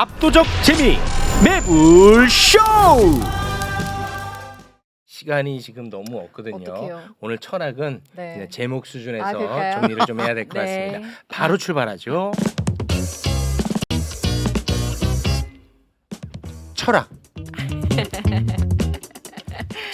압도적 재미 매불쇼. 시간이 지금 너무 없거든요. 어떡해요? 오늘 철학은 네. 그냥 제목 수준에서 아, 그럴까요? 정리를 좀 해야 될 것 네. 같습니다. 바로 출발하죠. 철학.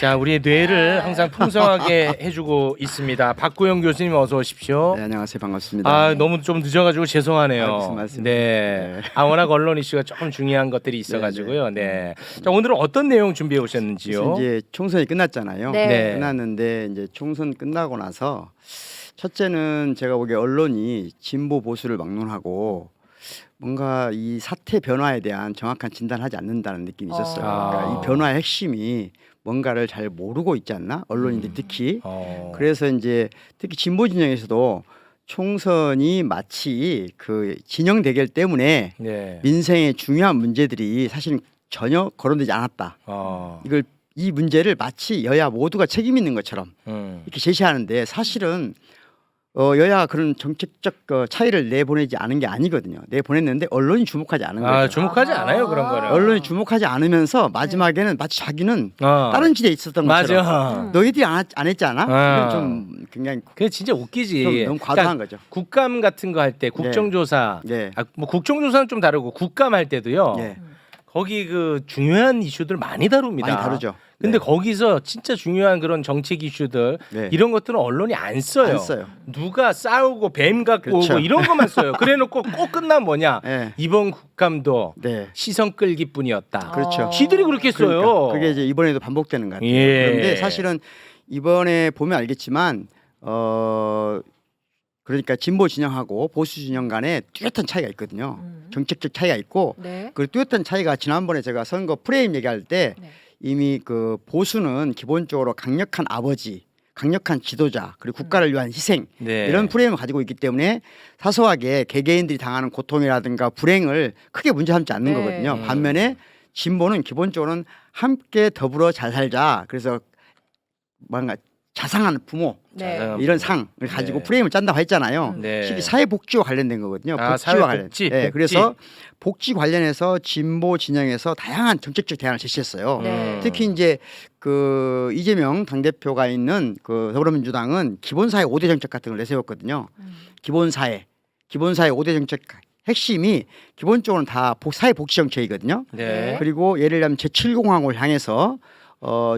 자, 우리의 뇌를 항상 풍성하게 해주고 있습니다. 박구영 교수님 어서 오십시오. 네, 안녕하세요. 반갑습니다. 아, 너무 좀 늦어가지고 죄송하네요. 아, 무슨 말씀이세요? 네. 네. 아, 워낙 언론 이슈가 조금 중요한 것들이 있어가지고요. 네. 자, 오늘은 어떤 내용 준비해 오셨는지요? 이제 총선이 끝났잖아요. 네. 끝났는데 이제 총선 끝나고 나서 첫째는 제가 보기에 언론이 진보 보수를 막론하고 뭔가 이 사태 변화에 대한 정확한 진단을 하지 않는다는 느낌이 있었어요. 아. 그러니까 이 변화의 핵심이 뭔가를 잘 모르고 있지 않나? 언론인들 특히. 그래서 이제 특히 진보 진영에서도 총선이 마치 그 진영 대결 때문에 네. 민생의 중요한 문제들이 사실은 전혀 거론되지 않았다. 이걸 이 문제를 마치 여야 모두가 책임 있는 것처럼 이렇게 제시하는데 사실은 여야가 그런 정책적 차이를 내보내지 않은 게 아니거든요. 내보냈는데 언론이 주목하지 않은 거예요. 아, 주목하지 않아요 그런 거를. 언론이 주목하지 않으면서 마지막에는 마치 자기는 다른 지대에 있었던 것처럼 맞아. 너희들이 안 했지 않아? 이건 좀 굉장히 그게 진짜 웃기지. 좀 너무 과도한 그러니까 거죠. 국감 같은 거 할 때 국정조사, 네. 아, 뭐 국정조사는 좀 다르고 국감 할 때도요. 네. 거기 그 중요한 이슈들 많이 다룹니다. 많이 다르죠. 근데 네. 거기서 진짜 중요한 그런 정책 이슈들 네. 이런 것들은 언론이 안 써요. 안 써요. 누가 싸우고 뱀 갖고 그렇죠. 오고 이런 것만 써요. 그래놓고 꼭 끝나면 뭐냐? 네. 이번 국감도 네. 시선 끌기뿐이었다. 그렇죠. 지들이 그렇게 써요. 그러니까 그게 이제 이번에도 반복되는 것 같아요. 예. 그런데 사실은 이번에 보면 알겠지만 그러니까 진보 진영하고 보수 진영 간에 뚜렷한 차이가 있거든요. 정책적 차이가 있고 네. 그 뚜렷한 차이가 지난번에 제가 선거 프레임 얘기할 때 네. 이미 그 보수는 기본적으로 강력한 아버지, 강력한 지도자 그리고 국가를 위한 희생 네. 이런 프레임을 가지고 있기 때문에 사소하게 개개인들이 당하는 고통이라든가 불행을 크게 문제 삼지 않는 네. 거거든요. 반면에 진보는 기본적으로는 함께 더불어 잘 살자. 그래서 뭔가 자상한 부모 네. 이런 상을 가지고 네. 프레임을 짠다고 했잖아요. 네. 실이 사회복지와 관련된 거거든요. 아, 복지와 관련. 사회복지, 네, 복지. 그래서 복지 관련해서 진보 진영에서 다양한 정책적 대안을 제시했어요. 네. 특히 이제 그 이재명 당대표가 있는 그 더불어민주당은 기본사회 5대 정책 같은 걸 내세웠거든요. 기본사회 5대 정책 핵심이 기본적으로는 다 사회복지 정책이거든요. 네. 그리고 예를 들면 제7공항을 향해서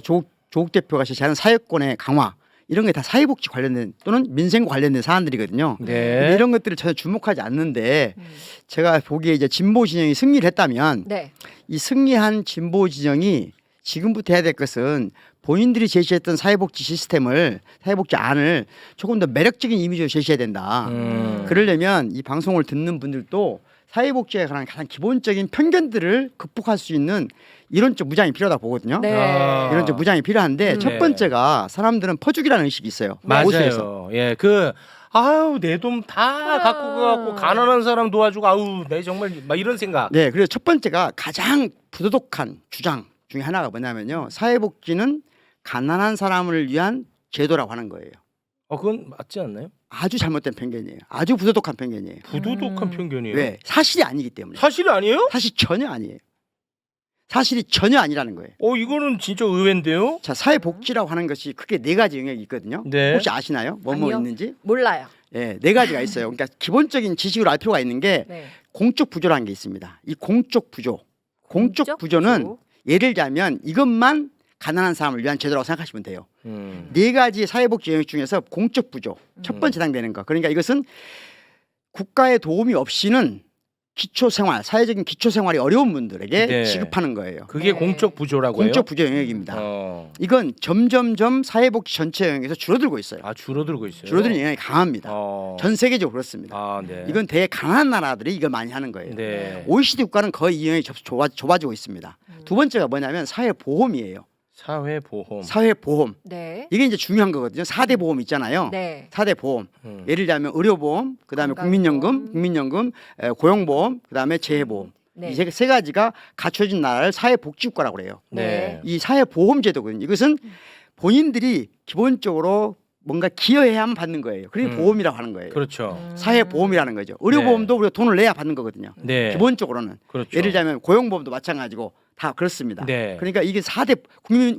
조국 대표가 제시하는 사회권의 강화 이런 게 다 사회복지 관련된 또는 민생과 관련된 사안들이거든요. 네. 근데 이런 것들을 전혀 주목하지 않는데 제가 보기에 이제 진보 진영이 승리를 했다면 네. 이 승리한 진보 진영이 지금부터 해야 될 것은 본인들이 제시했던 사회복지 시스템을 사회복지 안을 조금 더 매력적인 이미지로 제시해야 된다. 그러려면 이 방송을 듣는 분들도 사회복지에 관한 가장 기본적인 편견들을 극복할 수 있는 이론적 무장이 필요하다고 보거든요. 네. 이론적 무장이 필요한데 첫 네. 번째가 사람들은 퍼주기라는 의식이 있어요. 보수에서. 맞아요. 예, 아유 내 돈 다 갖고 가고 가난한 사람 도와주고 아우 내 정말 막 이런 생각. 네, 그래서 첫 번째가 가장 부도덕한 주장 중에 하나가 뭐냐면요. 사회복지는 가난한 사람을 위한 제도라고 하는 거예요. 그건 맞지 않나요? 아주 잘못된 편견이에요. 아주 부도덕한 편견이에요. 부도덕한 편견이에요. 왜? 사실이 아니기 때문에. 사실이 아니에요? 사실 전혀 아니에요. 사실이 전혀 아니라는 거예요. 이거는 진짜 의외인데요. 자, 사회복지라고 하는 것이 크게 네 가지 영역이 있거든요. 네. 혹시 아시나요? 뭐 아니요. 있는지? 몰라요. 네, 네 가지가 있어요. 그러니까 기본적인 지식으로 알 필요가 있는 게 네. 공적 부조라는 게 있습니다. 이 공적 부조. 공적 공적 부조는 부조. 예를 들자면 이것만 가난한 사람을 위한 제도라고 생각하시면 돼요. 음. 네 가지 사회복지 영역 중에서 공적 부조 첫 번째 해당되는 거. 그러니까 이것은 국가의 도움이 없이는 기초생활, 사회적인 기초생활이 어려운 분들에게 네. 지급하는 거예요. 그게 네. 공적 부조라고요? 공적 부조 영역입니다. 어. 이건 점점점 사회복지 전체 영역에서 줄어들고 있어요. 줄어들고 있어요. 줄어드는 영역이 강합니다. 전 세계적으로 그렇습니다. 네. 이건 되게 강한 나라들이 이걸 많이 하는 거예요. 네. OECD 국가는 거의 이 영역이 좁아지고 있습니다. 두 번째가 뭐냐면 사회보험이에요. 사회보험. 사회보험. 네. 이게 이제 중요한 거거든요. 4대 보험 있잖아요. 네. 4대 보험. 음. 예를 들자면 의료보험, 그다음에 건강보험. 국민연금, 고용보험, 그다음에 재해보험. 네. 이 세 가지가 갖춰진 나라를 사회복지국가라고 그래요. 네. 이 사회보험제도거든요. 이것은 본인들이 기본적으로 뭔가 기여해야만 받는 거예요. 그게 보험이라고 하는 거예요. 그렇죠. 사회보험이라는 거죠. 의료보험도 우리가 돈을 내야 받는 거거든요. 네. 기본적으로는. 그렇죠. 예를 들자면 고용보험도 마찬가지고 다 그렇습니다. 네. 그러니까 이게 4대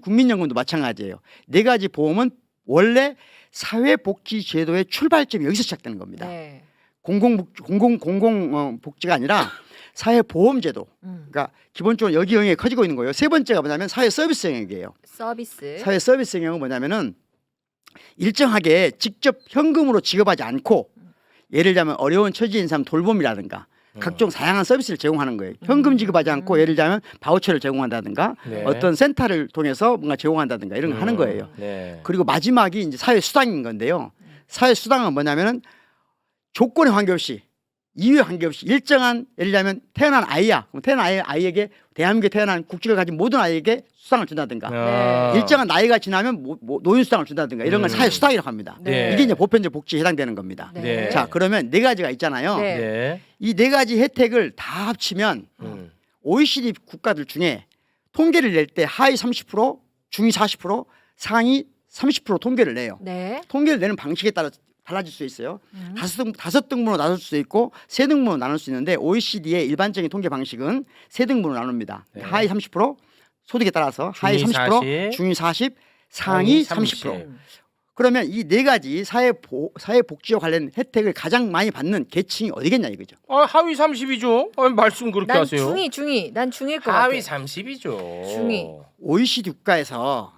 국민연금도 마찬가지예요. 네 가지 보험은 원래 사회복지제도의 출발점이 여기서 시작되는 겁니다. 네. 공공복지가 아니라 사회보험제도. 그러니까 기본적으로 여기 영역이 커지고 있는 거예요. 세 번째가 뭐냐면 사회서비스 영역이에요. 서비스. 사회서비스 영역은 뭐냐면은 일정하게 직접 현금으로 지급하지 않고 예를 들자면 어려운 처지에 있는 사람 돌봄이라든가 각종 다양한 서비스를 제공하는 거예요. 현금 지급하지 않고 예를 들자면 바우처를 제공한다든가 네. 어떤 센터를 통해서 뭔가 제공한다든가 이런 거 하는 거예요. 네. 그리고 마지막이 이제 사회수당인 건데요. 사회수당은 뭐냐면은 조건에 관계없이 이유에 관계없이 일정한 예를 들자면 태어난 아이야. 그럼 태어난 아이에게 대한민국에 태어난 국적을 가진 모든 아이에게 수당을 준다든가 아. 일정한 나이가 지나면 노인수당을 준다든가 이런 걸 사회수당이라고 합니다. 네. 이게 이제 보편적 복지에 해당되는 겁니다. 네. 자 그러면 네 가지가 있잖아요. 네. 네. 이 네 가지 혜택을 다 합치면 OECD 국가들 중에 통계를 낼 때 하위 30%, 중위 40%, 상위 30% 통계를 내요. 네. 통계를 내는 방식에 따라 달라질 수 있어요. 다섯 등분으로 나눌 수도 있고 세 등분으로 나눌 수 있는데 OECD의 일반적인 통계 방식은 세 등분으로 나눕니다. 네. 하위 30%, 소득에 따라서 하위 중위 30%, 40, 중위 40, 상위 30%. 그러면 이 네 가지 사회복지와 관련 혜택을 가장 많이 받는 계층이 어디겠냐 이거죠. 아, 하위 30이죠. 아, 말씀 그렇게 난 하세요. 중위. 난 중위일 것 하위 같아. 30이죠. 중위. OECD 국가에서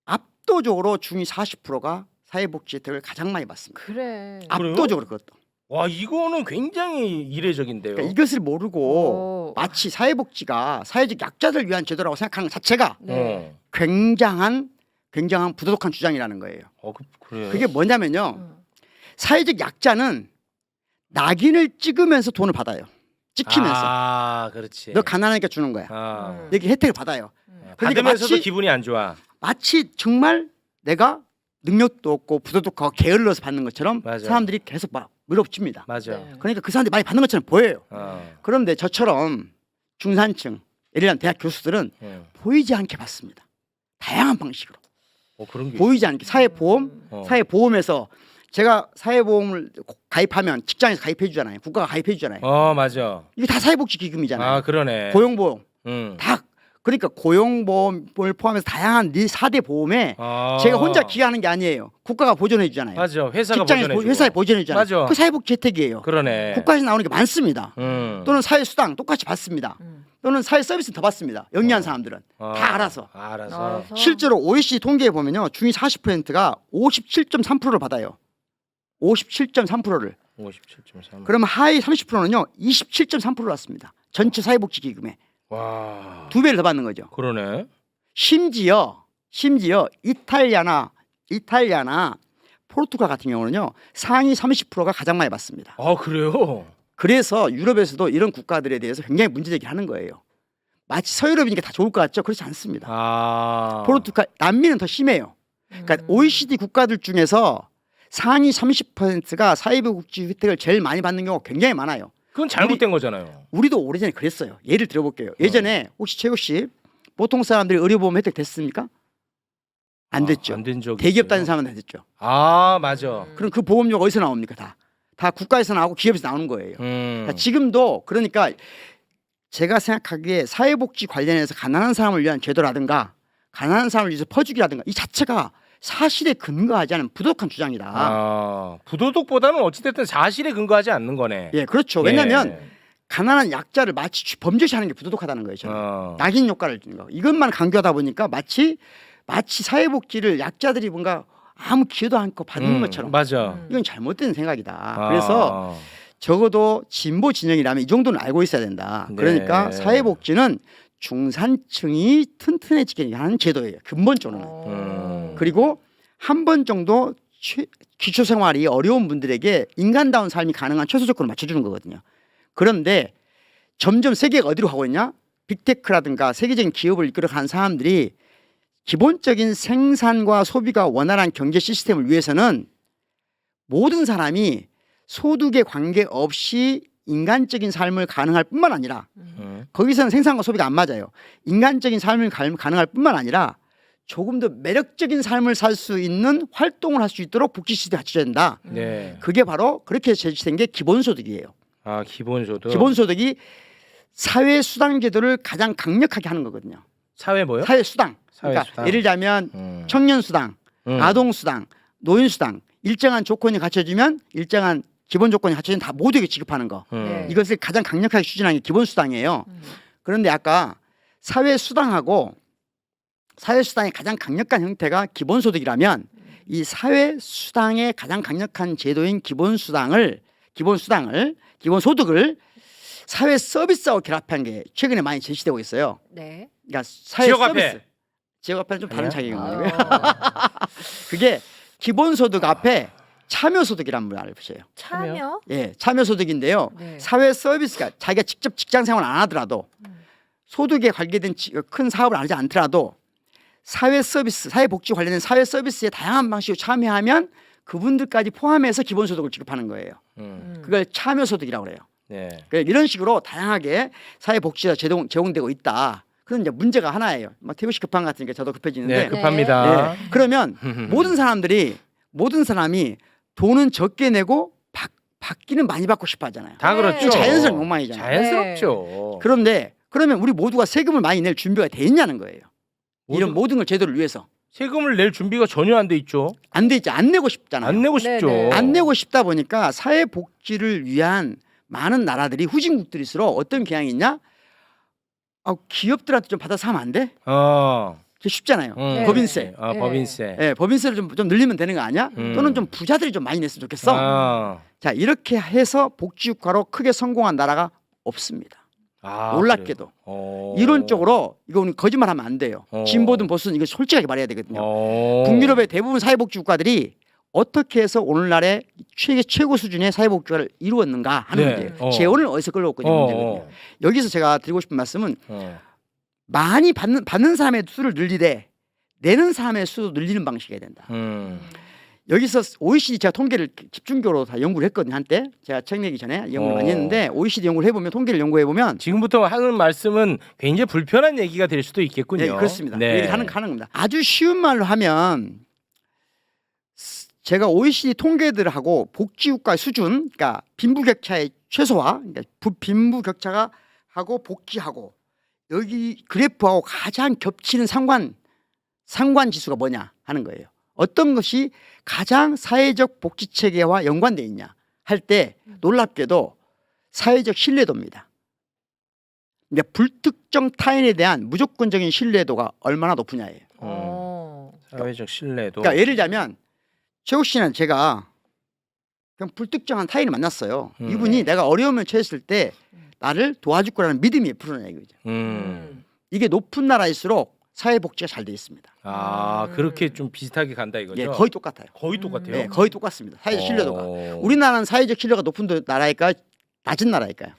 압도적으로 중위 40%가 사회복지 혜택을 가장 많이 받습니다. 그래. 압도적으로 그것도. 와, 이거는 굉장히 이례적인데요. 그러니까 이것을 모르고 마치 사회복지가 사회적 약자들 위한 제도라고 생각하는 것 자체가 네. 굉장한 부도덕한 주장이라는 거예요. 그래요. 그게 뭐냐면요. 사회적 약자는 낙인을 찍으면서 돈을 받아요. 찍히면서. 아, 그렇지. 너 가난하니까 주는 거야. 아. 여기 혜택을 받아요. 그러니까 받으면서도 기분이 안 좋아. 마치 정말 내가 능력도 없고 부도덕하고 게을러서 받는 것처럼 맞아. 사람들이 계속 막 밀어붙입니다. 맞아. 네. 그러니까 그 사람들이 많이 받는 것처럼 보여요. 어. 그런데 저처럼 중산층, 예를 들면 대학 교수들은 보이지 않게 받습니다. 다양한 방식으로. 그런 게 보이지 않게 사회보험, 사회보험에서 제가 사회보험을 가입하면 직장에서 가입해 주잖아요. 국가가 가입해 주잖아요. 맞아. 이게 다 사회복지 기금이잖아요. 아, 그러네. 고용보험 응. 다 그러니까 고용보험을 포함해서 다양한 네 4대 보험에 아. 제가 혼자 기여하는 게 아니에요. 국가가 보존해 주잖아요. 맞아. 회사가 직장에서 보존해 회사에 보존해 주잖아요. 맞아. 그 사회복지 혜택이에요. 그러네. 국가에서 나오는 게 많습니다. 또는 사회수당 똑같이 받습니다. 음. 또는 사회서비스 더 받습니다. 영리한 사람들은 다 알아서. 알아서. 실제로 OECD 통계에 보면요. 중위 40%가 57.3%를 받아요. 57.3%를. 57.3. 그러면 하위 30%는요. 27.3%를 받습니다. 전체 사회복지 기금에. 와. 2배를 더 받는 거죠. 그러네. 심지어 이탈리아나 포르투갈 같은 경우는요. 상위 30%가 가장 많이 받습니다. 아, 그래요? 그래서 유럽에서도 이런 국가들에 대해서 굉장히 문제제기를 하는 거예요. 마치 서유럽이니까 다 좋을 것 같죠? 그렇지 않습니다. 아. 포르투갈, 남미는 더 심해요. 그러니까 OECD 국가들 중에서 상위 30%가 사회복지 혜택을 제일 많이 받는 경우가 굉장히 많아요. 그건 잘못된 거잖아요. 우리도 오래전에 그랬어요. 예를 들어볼게요. 예전에 혹시 최국 씨 보통 사람들이 의료보험 혜택 됐습니까? 안 됐죠. 안 된 적이 대기업 있어요. 다니는 사람은 됐죠. 아, 맞아. 그럼 그 보험료가 어디서 나옵니까? 다 국가에서 나오고 기업에서 나오는 거예요. 그러니까 지금도 그러니까 제가 생각하기에 사회복지 관련해서 가난한 사람을 위한 제도라든가 가난한 사람을 위해서 퍼주기라든가 이 자체가 사실에 근거하지 않은 부도덕한 주장이다. 아, 부도덕보다는 어찌됐든 사실에 근거하지 않는 거네. 예, 그렇죠. 왜냐하면 가난한 약자를 마치 범죄시하는 게 부도덕하다는 거예요. 저는. 낙인 효과를 주는 거. 이것만 강조하다 보니까 마치 사회복지를 약자들이 뭔가 아무 기여도 않고 받는 것처럼. 맞아. 이건 잘못된 생각이다. 그래서 적어도 진보 진영이라면 이 정도는 알고 있어야 된다. 네. 그러니까 사회복지는 중산층이 튼튼해지게 하는 제도예요. 근본적으로는. 그리고 한 번 정도 기초생활이 어려운 분들에게 인간다운 삶이 가능한 최소 조건을 맞춰주는 거거든요. 그런데 점점 세계가 어디로 가고 있냐? 빅테크라든가 세계적인 기업을 이끌어가는 사람들이 기본적인 생산과 소비가 원활한 경제 시스템을 위해서는 모든 사람이 소득에 관계없이 인간적인 삶을 가능할 뿐만 아니라 거기서는 생산과 소비가 안 맞아요. 인간적인 삶을 가능할 뿐만 아니라 조금 더 매력적인 삶을 살 수 있는 활동을 할 수 있도록 복지 시스템이 갖춰져야 된다. 네. 그게 바로 그렇게 제시된 게 기본소득이에요. 아 기본소득. 기본소득이 사회수당제도를 가장 강력하게 하는 거거든요. 사회 뭐요? 사회수당. 그러니까 사회수당. 예를 들자면 청년수당, 아동수당, 노인수당 일정한 조건이 갖춰지면 일정한 기본 조건이 갖춰지면 다 모두에게 지급하는 거. 네. 이것을 가장 강력하게 추진한 게 기본수당이에요. 그런데 아까 사회수당하고 사회수당의 가장 강력한 형태가 기본소득이라면 이 사회수당의 가장 강력한 제도인 기본소득을 사회 서비스하고 결합한 게 최근에 많이 제시되고 있어요. 네. 그러니까 사회 지역화폐. 서비스. 지역화폐는 좀 다른 아니야? 차이거든요. 그게 기본소득 앞에 참여소득이라는 걸 알아보세요. 참여? 예, 참여소득인데요. 네. 사회 서비스가 자기가 직접 직장 생활 안 하더라도 소득에 관계된 큰 사업을 하지 않더라도 사회 서비스, 사회복지 관련된 사회 서비스에 다양한 방식으로 참여하면 그분들까지 포함해서 기본소득을 지급하는 거예요. 그걸 참여소득이라고 그래요. 네. 그러니까 이런 식으로 다양하게 사회복지가 제공되고 있다. 그런 이제 문제가 하나예요. 막 태우 씨 급한 것 같으니까 저도 급해지는데. 네, 급합니다. 네. 그러면 모든 사람이 돈은 적게 내고 받기는 많이 받고 싶어 하잖아요. 다 네. 그렇죠. 자연스러운 욕망이잖아요. 자연스럽죠. 그런데 그러면 우리 모두가 세금을 많이 낼 준비가 돼 있냐는 거예요. 이런 모든 걸 제도를 위해서. 세금을 낼 준비가 전혀 안 돼 있죠. 안 돼 있지. 안 내고 싶잖아요. 안 내고 싶죠. 네네. 안 내고 싶다 보니까 사회복지를 위한 많은 나라들이 후진국들일수록 어떤 경향이 있냐? 기업들한테 좀 받아서 하면 안 돼? 그게 쉽잖아요. 네. 법인세. 네. 법인세. 예, 법인세를 좀 늘리면 되는 거 아니야? 또는 좀 부자들이 좀 많이 냈으면 좋겠어. 자, 이렇게 해서 복지 효과로 크게 성공한 나라가 없습니다. 놀랍게도. 이론적으로 이거는 거짓말하면 안 돼요. 진보든 보수든 이거 솔직하게 말해야 되거든요. 북유럽의 대부분 사회복지 국가들이 어떻게 해서 오늘날의 최고 수준의 사회복지를 이루었는가 하는 네. 문제예요. 재원을 어디서 끌어올고 있는 문제거든요. 여기서 제가 드리고 싶은 말씀은 많이 받는 사람의 수를 늘리되 내는 사람의 수도 늘리는 방식이어야 된다. 여기서 OECD 제가 통계를 집중적으로 다 연구를 했거든요. 한때 제가 책 내기 전에 연구를 많이 했는데 OECD 연구를 해보면 통계를 연구해보면 지금부터 하는 말씀은 굉장히 불편한 얘기가 될 수도 있겠군요. 네, 그렇습니다. 네. 그 얘기를 하는 겁니다. 아주 쉬운 말로 하면 제가 OECD 통계들하고 복지국가의 수준, 그러니까 빈부격차의 최소화, 그러니까 빈부격차가 하고 복지하고 여기 그래프하고 가장 겹치는 상관 지수가 뭐냐 하는 거예요. 어떤 것이 가장 사회적 복지 체계와 연관돼 있냐 할 때 놀랍게도 사회적 신뢰도입니다. 그러니까 불특정 타인에 대한 무조건적인 신뢰도가 얼마나 높으냐예요. 사회적 신뢰도. 그러니까 예를 들자면 최욱 씨는 제가 그냥 불특정한 타인을 만났어요. 이분이 내가 어려움에 처했을 때 나를 도와줄 거라는 믿음이 풀어내는 거죠. 이게 높은 나라일수록 사회복지가 잘 돼 있습니다. 그렇게 좀 비슷하게 간다 이거죠? 예, 거의 똑같아요. 거의 똑같아요. 네, 거의 똑같습니다. 사회적 신뢰도가. 우리나라는 사회적 신뢰가 높은 나라일까요? 낮은 나라일까요?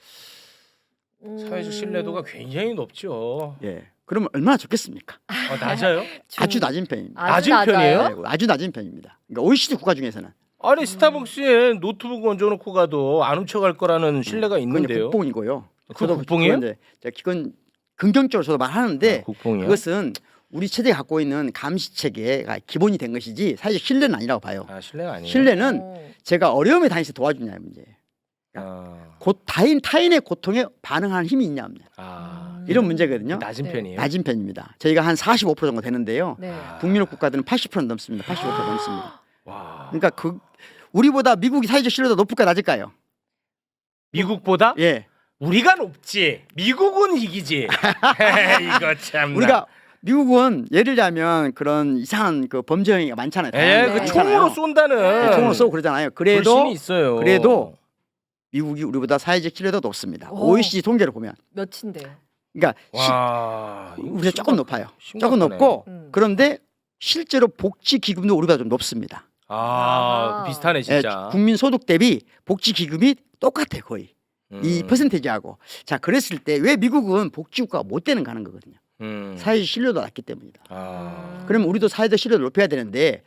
사회적 신뢰도가 굉장히 높죠. 예. 그러면 얼마나 좋겠습니까? 낮아요? 아주 낮은 편입니다. 낮은 낮아요? 편이에요? 네, 아주 낮은 편입니다. 그러니까 OECD 국가 중에서는 아니 스타벅스에 노트북 얹어놓고 가도 안 훔쳐갈 거라는 신뢰가 그건 이제 있는데요. 국뽕이고요. 그거 국뽕이에요? 그건 긍정적으로 저도 말하는데 국뽕이요? 그것은 우리 체제가 갖고 있는 감시 체계가 기본이 된 것이지 사실 신뢰는 아니라고 봐요. 신뢰가 아니에요. 신뢰는 제가 어려움에 다닐 때 도와주냐의 문제예요. 타인의 고통에 반응하는 힘이 있냐 없냐. 이런 문제거든요. 낮은 네. 편이에요. 낮은 편입니다. 저희가 한 45% 정도 되는데요. 네. 북유럽 국가들은 80% 넘습니다. 85% 넘습니다. 와. 그러니까 우리보다 미국이 사회적 신뢰도 높을까 낮을까요? 미국보다 예. 우리가 높지. 미국은 이기지. 이거 참. 미국은 예를 들자면 그런 이상한 그 범죄 행위가 많잖아요. 그 많잖아요. 총으로 쏜다는. 네, 총으로 쏘고 그러잖아요. 불신이 있어요. 그래도 미국이 우리보다 사회적 신뢰도 높습니다. OECD 통계를 보면. 몇인데요? 그러니까 와. 우리가 조금 높아요. 심각하네. 조금 높고 그런데 실제로 복지 기금도 우리보다 좀 높습니다. 비슷하네 진짜. 국민 소득 대비 복지 기금이 똑같아 거의. 이 퍼센테이지하고. 자, 그랬을 때 왜 미국은 복지 국가가 못 되는가 하는 거거든요. 사회적 신뢰도가 낮기 때문이다. 그러면 우리도 사회적 신뢰도를 높여야 되는데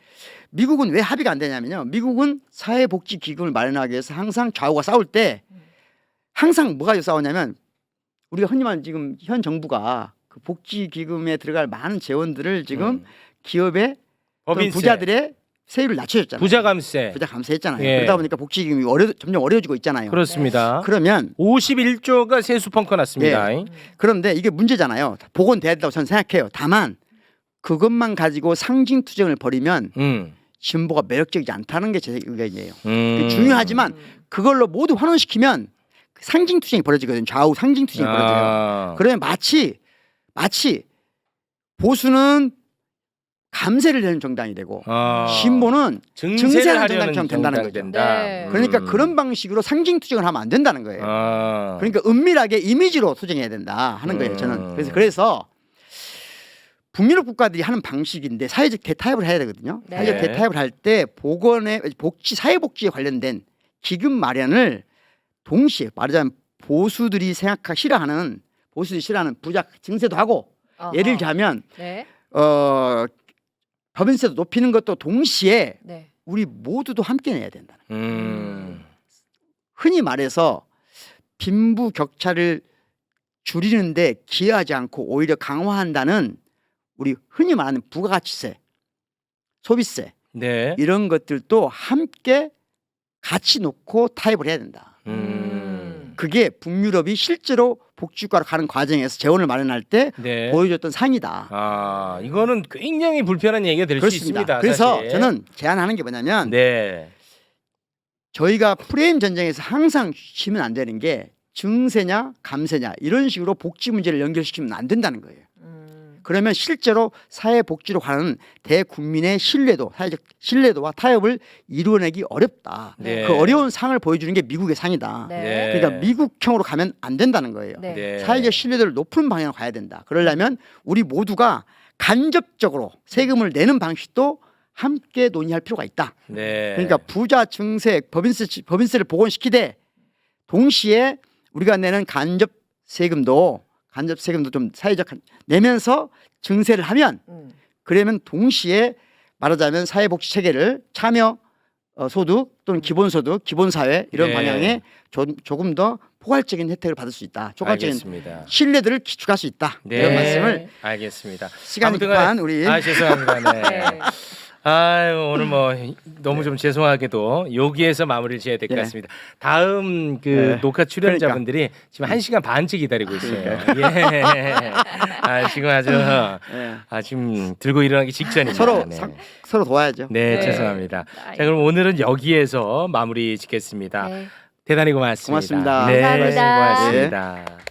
미국은 왜 합의가 안 되냐면요. 미국은 사회복지 기금을 마련하기 위해서 항상 좌우가 싸울 때 항상 뭐가 싸우냐면 우리가 흔히 말하는 지금 현 정부가 그 복지기금에 들어갈 많은 재원들을 지금 기업의 또는 법인세, 부자들의 세율을 낮춰줬잖아요. 부자 감세. 부자 감세했잖아요. 예. 그러다 보니까 복지기금이 점점 어려워지고 있잖아요. 그렇습니다. 그러면 51조가 세수 펑크 났습니다. 그런데 이게 문제잖아요. 복원돼야 된다고 저는 생각해요. 다만 그것만 가지고 상징 투쟁을 벌이면 진보가 매력적이지 않다는 게 제 의견이에요. 중요하지만 그걸로 모두 환원시키면 상징 투쟁이 벌어지거든요. 좌우 상징 투쟁이 벌어져요. 그러면 마치 보수는 감세를 하는 정당이 되고 진보는 증세를 하는 정당처럼 된다는 거죠. 네. 그러니까 그런 방식으로 상징 투쟁을 하면 안 된다는 거예요. 그러니까 은밀하게 이미지로 투쟁해야 된다 하는 거예요. 저는 그래서 북유럽 국가들이 하는 방식인데 사회적 대타협을 해야 되거든요. 네. 사회적 대타협을 할 때 보건의 복지, 사회복지에 관련된 기금 마련을 동시에 말하자면 보수들이 싫어하는 부자 증세도 하고 어허. 예를 들자면 네. 법인세도 높이는 것도 동시에 네. 우리 모두도 함께 내야 된다. 흔히 말해서 빈부 격차를 줄이는데 기여하지 않고 오히려 강화한다는 우리 흔히 말하는 부가가치세, 소비세 네. 이런 것들도 함께 같이 놓고 타협을 해야 된다. 그게 북유럽이 실제로 복지국가로 가는 과정에서 재원을 마련할 때 네. 보여줬던 상이다. 이거는 굉장히 불편한 얘기가 될 수 그렇습니다. 있습니다. 그래서 사실. 저는 제안하는 게 뭐냐면 네. 저희가 프레임 전쟁에서 항상 쉬면 안 되는 게 증세냐 감세냐 이런 식으로 복지 문제를 연결시키면 안 된다는 거예요. 그러면 실제로 사회복지로 가는 대국민의 신뢰도, 사회적 신뢰도와 타협을 이루어내기 어렵다. 네. 그 어려운 상을 보여주는 게 미국의 상이다. 네. 그러니까 미국형으로 가면 안 된다는 거예요. 네. 네. 사회적 신뢰도를 높은 방향으로 가야 된다. 그러려면 우리 모두가 간접적으로 세금을 내는 방식도 함께 논의할 필요가 있다. 네. 그러니까 부자 증세, 법인세를 복원시키되 동시에 우리가 내는 간접 세금도 좀 사회적 내면서 증세를 하면 그러면 동시에 말하자면 사회복지 체계를 참여 소득 또는 기본소득, 기본사회 이런 네. 방향에 조금 더 포괄적인 혜택을 받을 수 있다. 포괄적인 알겠습니다. 신뢰들을 기축할 수 있다. 네. 이런 말씀을 알겠습니다. 시간이 아무튼 급한 우리 죄송합니다. 네. 네. 아유 오늘 뭐 너무 좀 죄송하게도 여기에서 마무리를 지어야 될 것 예. 같습니다. 다음 그 네. 녹화 출연자분들이 지금 1시간 반째 기다리고 있어요. 예. 지금 아주 예. 지금 들고 일어나기 직전입니다. 서로 네. 서로 도와야죠. 네, 네. 죄송합니다. 아이고. 자, 그럼 오늘은 여기에서 마무리 짓겠습니다. 네. 대단히 고맙습니다. 고맙습니다. 네, 감사합니다. 고맙습니다.